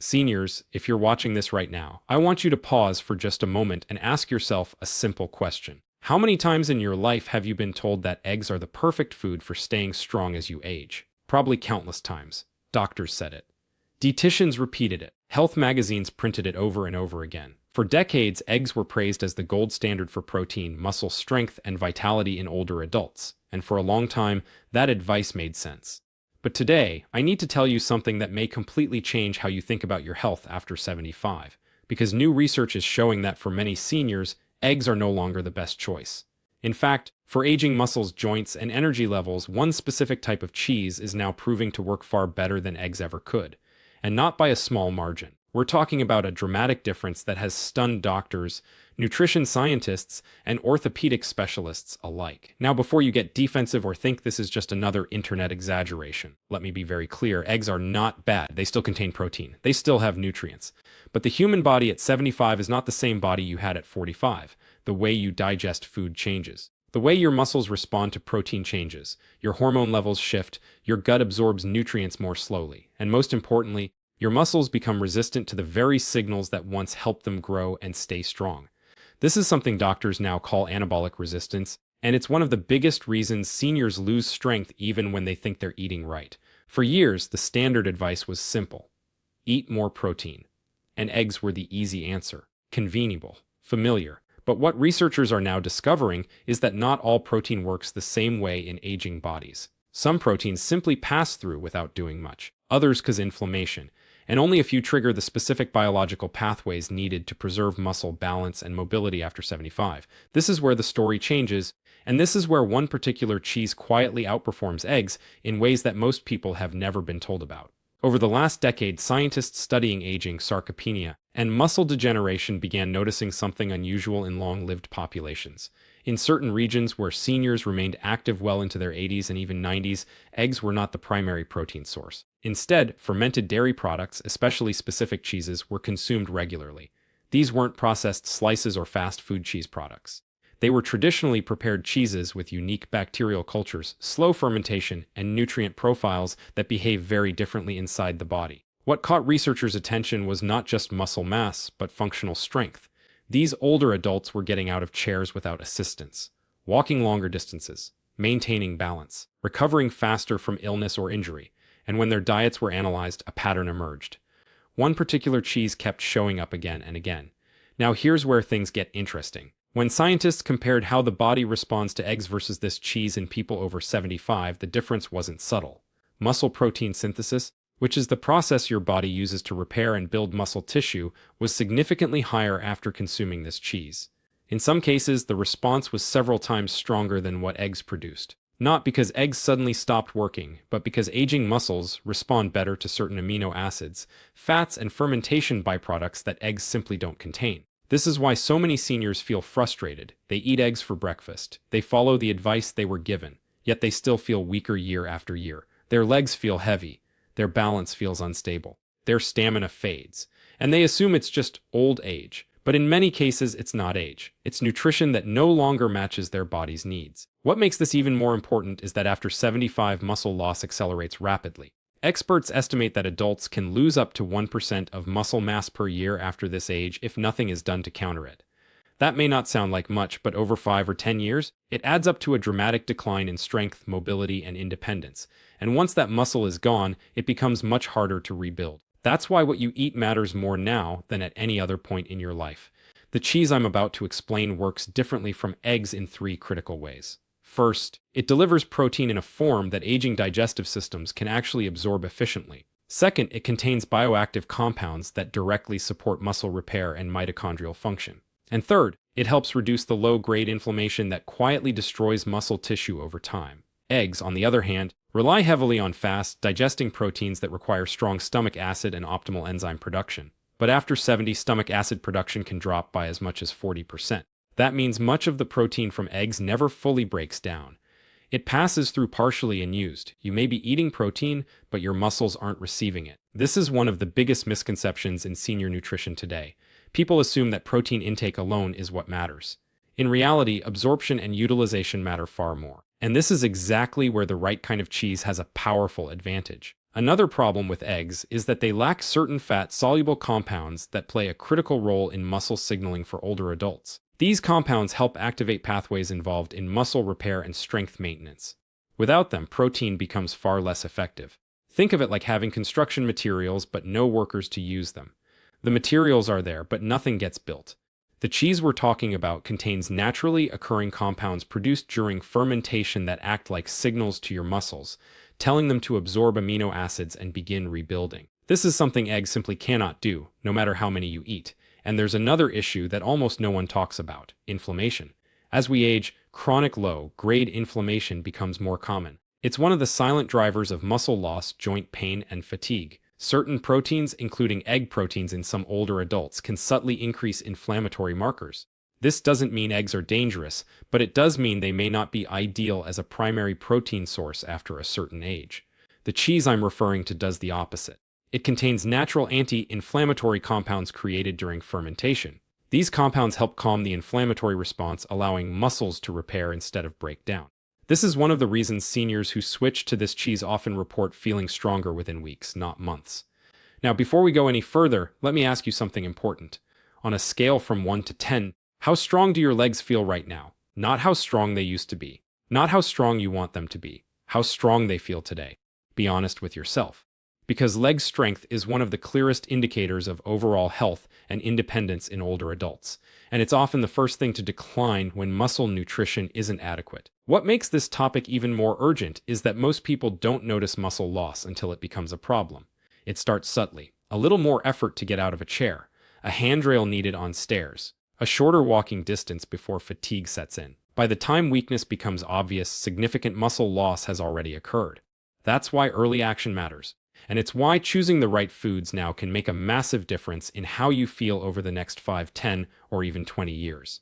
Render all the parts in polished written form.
Seniors, if you're watching this right now, I want you to pause for just a moment and ask yourself a simple question. How many times in your life have you been told that eggs are the perfect food for staying strong as you age? Probably countless times. Doctors said it. Dietitians repeated it. Health magazines printed it over and over again. For decades, eggs were praised as the gold standard for protein, muscle strength, and vitality in older adults. And for a long time, that advice made sense. But today, I need to tell you something that may completely change how you think about your health after 75. Because new research is showing that for many seniors, eggs are no longer the best choice. In fact, for aging muscles, joints, and energy levels, one specific type of cheese is now proving to work far better than eggs ever could. And not by a small margin. We're talking about a dramatic difference that has stunned doctors, nutrition scientists, and orthopedic specialists alike. Now, before you get defensive or think this is just another internet exaggeration, let me be very clear. Eggs are not bad. They still contain protein. They still have nutrients. But the human body at 75 is not the same body you had at 45. The way you digest food changes. The way your muscles respond to protein changes. Your hormone levels shift. Your gut absorbs nutrients more slowly. And most importantly, your muscles become resistant to the very signals that once helped them grow and stay strong. This is something doctors now call anabolic resistance, and it's one of the biggest reasons seniors lose strength even when they think they're eating right. For years, the standard advice was simple. Eat more protein. And eggs were the easy answer. Convenient, familiar. But what researchers are now discovering is that not all protein works the same way in aging bodies. Some proteins simply pass through without doing much. Others cause inflammation. And only a few trigger the specific biological pathways needed to preserve muscle balance and mobility after 75. This is where the story changes, and this is where one particular cheese quietly outperforms eggs in ways that most people have never been told about. Over the last decade, scientists studying aging, sarcopenia, and muscle degeneration began noticing something unusual in long-lived populations. In certain regions where seniors remained active well into their 80s and even 90s, eggs were not the primary protein source. Instead, fermented dairy products, especially specific cheeses, were consumed regularly. These weren't processed slices or fast food cheese products. They were traditionally prepared cheeses with unique bacterial cultures, slow fermentation, and nutrient profiles that behave very differently inside the body. What caught researchers' attention was not just muscle mass, but functional strength. These older adults were getting out of chairs without assistance, walking longer distances, maintaining balance, recovering faster from illness or injury, and when their diets were analyzed, a pattern emerged. One particular cheese kept showing up again and again. Now here's where things get interesting. When scientists compared how the body responds to eggs versus this cheese in people over 75, the difference wasn't subtle. Muscle protein synthesis, which is the process your body uses to repair and build muscle tissue, was significantly higher after consuming this cheese. In some cases, the response was several times stronger than what eggs produced. Not because eggs suddenly stopped working, but because aging muscles respond better to certain amino acids, fats, and fermentation byproducts that eggs simply don't contain. This is why so many seniors feel frustrated. They eat eggs for breakfast. They follow the advice they were given, yet they still feel weaker year after year. Their legs feel heavy. Their balance feels unstable. Their stamina fades. And they assume it's just old age. But in many cases, it's not age. It's nutrition that no longer matches their body's needs. What makes this even more important is that after 75, muscle loss accelerates rapidly. Experts estimate that adults can lose up to 1% of muscle mass per year after this age if nothing is done to counter it. That may not sound like much, but over 5 or 10 years, it adds up to a dramatic decline in strength, mobility, and independence. And once that muscle is gone, it becomes much harder to rebuild. That's why what you eat matters more now than at any other point in your life. The cheese I'm about to explain works differently from eggs in 3 critical ways. First, it delivers protein in a form that aging digestive systems can actually absorb efficiently. Second, it contains bioactive compounds that directly support muscle repair and mitochondrial function. And third, it helps reduce the low-grade inflammation that quietly destroys muscle tissue over time. Eggs, on the other hand, rely heavily on fast, digesting proteins that require strong stomach acid and optimal enzyme production. But after 70, stomach acid production can drop by as much as 40%. That means much of the protein from eggs never fully breaks down. It passes through partially unused. You may be eating protein, but your muscles aren't receiving it. This is one of the biggest misconceptions in senior nutrition today. People assume that protein intake alone is what matters. In reality, absorption and utilization matter far more. And this is exactly where the right kind of cheese has a powerful advantage. Another problem with eggs is that they lack certain fat-soluble compounds that play a critical role in muscle signaling for older adults. These compounds help activate pathways involved in muscle repair and strength maintenance. Without them, protein becomes far less effective. Think of it like having construction materials but no workers to use them. The materials are there, but nothing gets built. The cheese we're talking about contains naturally occurring compounds produced during fermentation that act like signals to your muscles, telling them to absorb amino acids and begin rebuilding. This is something eggs simply cannot do, no matter how many you eat. And there's another issue that almost no one talks about: inflammation. As we age, chronic low-grade inflammation becomes more common. It's one of the silent drivers of muscle loss, joint pain, and fatigue. Certain proteins, including egg proteins in some older adults, can subtly increase inflammatory markers. This doesn't mean eggs are dangerous, but it does mean they may not be ideal as a primary protein source after a certain age. The cheese I'm referring to does the opposite. It contains natural anti-inflammatory compounds created during fermentation. These compounds help calm the inflammatory response, allowing muscles to repair instead of break down. This is one of the reasons seniors who switch to this cheese often report feeling stronger within weeks, not months. Now, before we go any further, let me ask you something important. On a scale from 1 to 10, how strong do your legs feel right now? Not how strong they used to be. Not how strong you want them to be. How strong they feel today. Be honest with yourself. Because leg strength is one of the clearest indicators of overall health and independence in older adults, and it's often the first thing to decline when muscle nutrition isn't adequate. What makes this topic even more urgent is that most people don't notice muscle loss until it becomes a problem. It starts subtly: a little more effort to get out of a chair, a handrail needed on stairs, a shorter walking distance before fatigue sets in. By the time weakness becomes obvious, significant muscle loss has already occurred. That's why early action matters. And it's why choosing the right foods now can make a massive difference in how you feel over the next 5, 10, or even 20 years.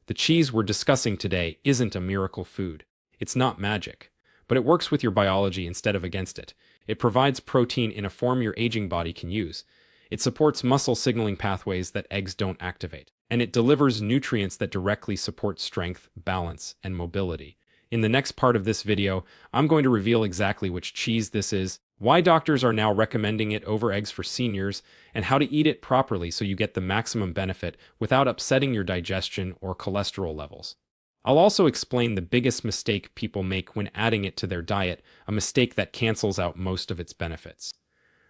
The cheese we're discussing today isn't a miracle food. It's not magic, but it works with your biology instead of against it. It provides protein in a form your aging body can use. It supports muscle signaling pathways that eggs don't activate. And it delivers nutrients that directly support strength, balance, and mobility. In the next part of this video, I'm going to reveal exactly which cheese this is, why doctors are now recommending it over eggs for seniors, and how to eat it properly so you get the maximum benefit without upsetting your digestion or cholesterol levels. I'll also explain the biggest mistake people make when adding it to their diet, a mistake that cancels out most of its benefits.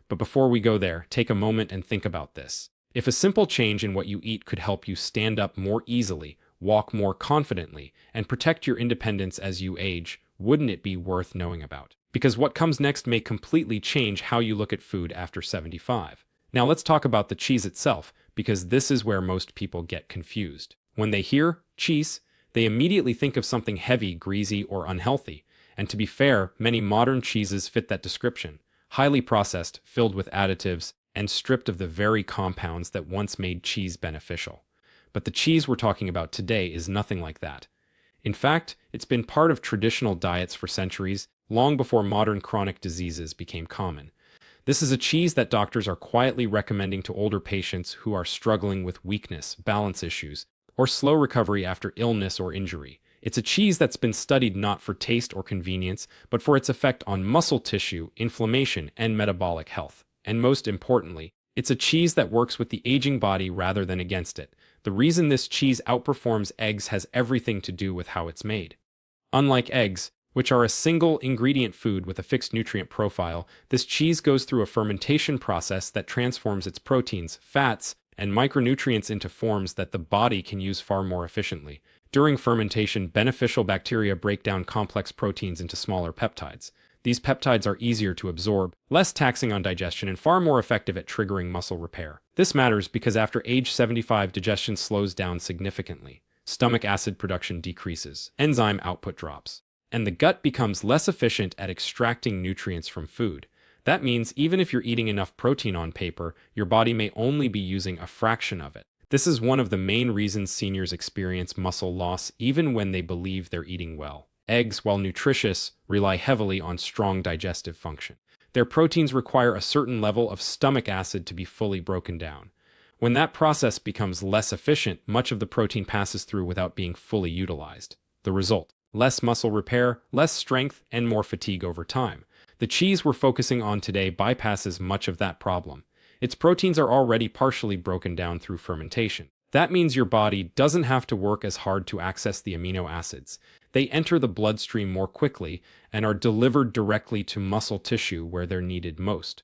But before we go there, take a moment and think about this. If a simple change in what you eat could help you stand up more easily, walk more confidently, and protect your independence as you age, wouldn't it be worth knowing about? Because what comes next may completely change how you look at food after 75. Now let's talk about the cheese itself, because this is where most people get confused. When they hear cheese, they immediately think of something heavy, greasy, or unhealthy. And to be fair, many modern cheeses fit that description: highly processed, filled with additives, and stripped of the very compounds that once made cheese beneficial. But the cheese we're talking about today is nothing like that. In fact, it's been part of traditional diets for centuries, long before modern chronic diseases became common. This is a cheese that doctors are quietly recommending to older patients who are struggling with weakness, balance issues, or slow recovery after illness or injury. It's a cheese that's been studied not for taste or convenience, but for its effect on muscle tissue, inflammation, and metabolic health. And most importantly, it's a cheese that works with the aging body rather than against it. The reason this cheese outperforms eggs has everything to do with how it's made. Unlike eggs, which are a single ingredient food with a fixed nutrient profile, this cheese goes through a fermentation process that transforms its proteins, fats, and micronutrients into forms that the body can use far more efficiently. During fermentation, beneficial bacteria break down complex proteins into smaller peptides. These peptides are easier to absorb, less taxing on digestion, and far more effective at triggering muscle repair. This matters because after age 75, digestion slows down significantly. Stomach acid production decreases, enzyme output drops, and the gut becomes less efficient at extracting nutrients from food. That means even if you're eating enough protein on paper, your body may only be using a fraction of it. This is one of the main reasons seniors experience muscle loss even when they believe they're eating well. Eggs, while nutritious, rely heavily on strong digestive function. Their proteins require a certain level of stomach acid to be fully broken down. When that process becomes less efficient, much of the protein passes through without being fully utilized. The result: less muscle repair, less strength, and more fatigue over time. The cheese we're focusing on today bypasses much of that problem. Its proteins are already partially broken down through fermentation. That means your body doesn't have to work as hard to access the amino acids. They enter the bloodstream more quickly and are delivered directly to muscle tissue where they're needed most.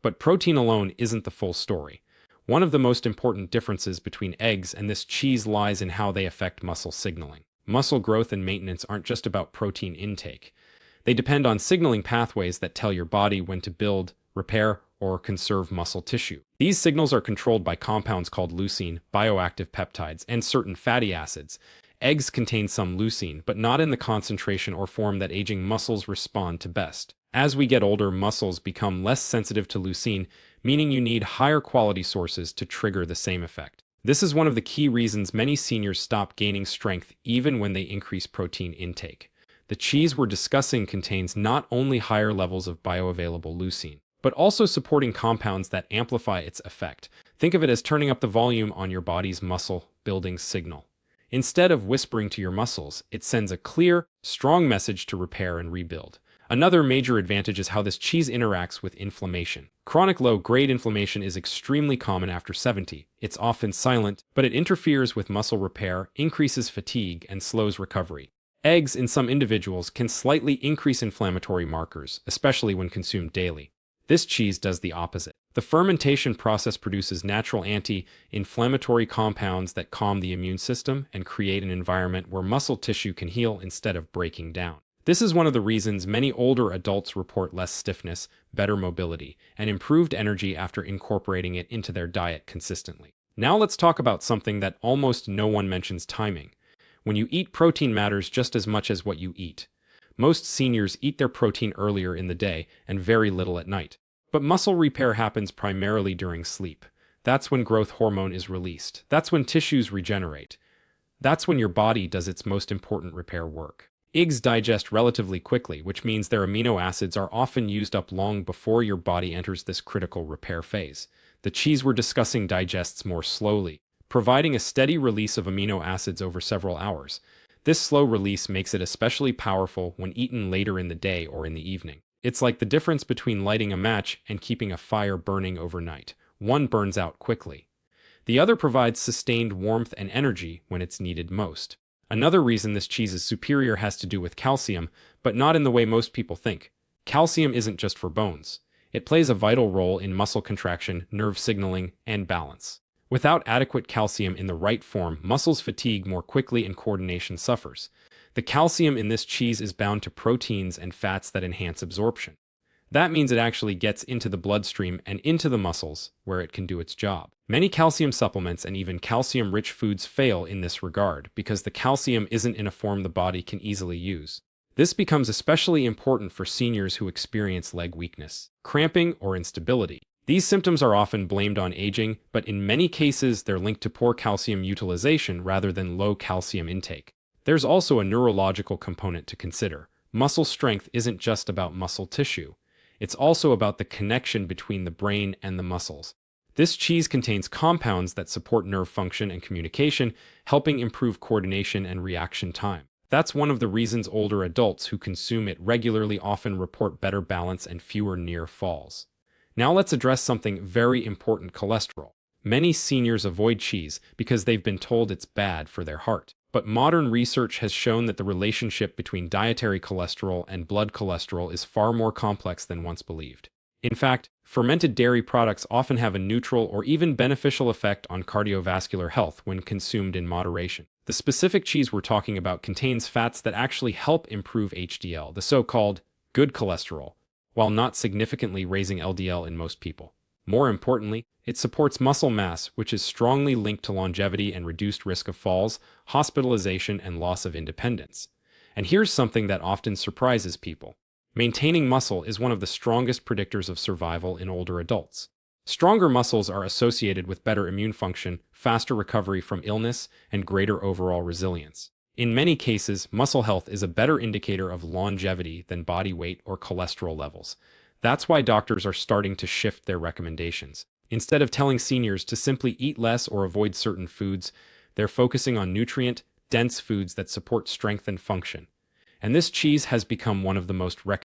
But protein alone isn't the full story. One of the most important differences between eggs and this cheese lies in how they affect muscle signaling. Muscle growth and maintenance aren't just about protein intake. They depend on signaling pathways that tell your body when to build, repair, or conserve muscle tissue. These signals are controlled by compounds called leucine, bioactive peptides, and certain fatty acids. Eggs contain some leucine, but not in the concentration or form that aging muscles respond to best. As we get older, muscles become less sensitive to leucine, meaning you need higher quality sources to trigger the same effect. This is one of the key reasons many seniors stop gaining strength even when they increase protein intake. The cheese we're discussing contains not only higher levels of bioavailable leucine, but also supporting compounds that amplify its effect. Think of it as turning up the volume on your body's muscle-building signal. Instead of whispering to your muscles, it sends a clear, strong message to repair and rebuild. Another major advantage is how this cheese interacts with inflammation. Chronic low-grade inflammation is extremely common after 70. It's often silent, but it interferes with muscle repair, increases fatigue, and slows recovery. Eggs in some individuals can slightly increase inflammatory markers, especially when consumed daily. This cheese does the opposite. The fermentation process produces natural anti-inflammatory compounds that calm the immune system and create an environment where muscle tissue can heal instead of breaking down. This is one of the reasons many older adults report less stiffness, better mobility, and improved energy after incorporating it into their diet consistently. Now let's talk about something that almost no one mentions: timing. When you eat, protein matters just as much as what you eat. Most seniors eat their protein earlier in the day and very little at night. But muscle repair happens primarily during sleep. That's when growth hormone is released. That's when tissues regenerate. That's when your body does its most important repair work. Eggs digest relatively quickly, which means their amino acids are often used up long before your body enters this critical repair phase. The cheese we're discussing digests more slowly, providing a steady release of amino acids over several hours. This slow release makes it especially powerful when eaten later in the day or in the evening. It's like the difference between lighting a match and keeping a fire burning overnight. One burns out quickly. The other provides sustained warmth and energy when it's needed most. Another reason this cheese is superior has to do with calcium, but not in the way most people think. Calcium isn't just for bones. It plays a vital role in muscle contraction, nerve signaling, and balance. Without adequate calcium in the right form, muscles fatigue more quickly and coordination suffers. The calcium in this cheese is bound to proteins and fats that enhance absorption. That means it actually gets into the bloodstream and into the muscles, where it can do its job. Many calcium supplements and even calcium-rich foods fail in this regard because the calcium isn't in a form the body can easily use. This becomes especially important for seniors who experience leg weakness, cramping, or instability. These symptoms are often blamed on aging, but in many cases they're linked to poor calcium utilization rather than low calcium intake. There's also a neurological component to consider. Muscle strength isn't just about muscle tissue. It's also about the connection between the brain and the muscles. This cheese contains compounds that support nerve function and communication, helping improve coordination and reaction time. That's one of the reasons older adults who consume it regularly often report better balance and fewer near falls. Now let's address something very important: cholesterol. Many seniors avoid cheese because they've been told it's bad for their heart. But modern research has shown that the relationship between dietary cholesterol and blood cholesterol is far more complex than once believed. In fact, fermented dairy products often have a neutral or even beneficial effect on cardiovascular health when consumed in moderation. The specific cheese we're talking about contains fats that actually help improve HDL, the so-called good cholesterol, while not significantly raising LDL in most people. More importantly, it supports muscle mass, which is strongly linked to longevity and reduced risk of falls, hospitalization, and loss of independence. And here's something that often surprises people. Maintaining muscle is one of the strongest predictors of survival in older adults. Stronger muscles are associated with better immune function, faster recovery from illness, and greater overall resilience. In many cases, muscle health is a better indicator of longevity than body weight or cholesterol levels. That's why doctors are starting to shift their recommendations. Instead of telling seniors to simply eat less or avoid certain foods, they're focusing on nutrient-dense foods that support strength and function. And this cheese has become one of the most recommended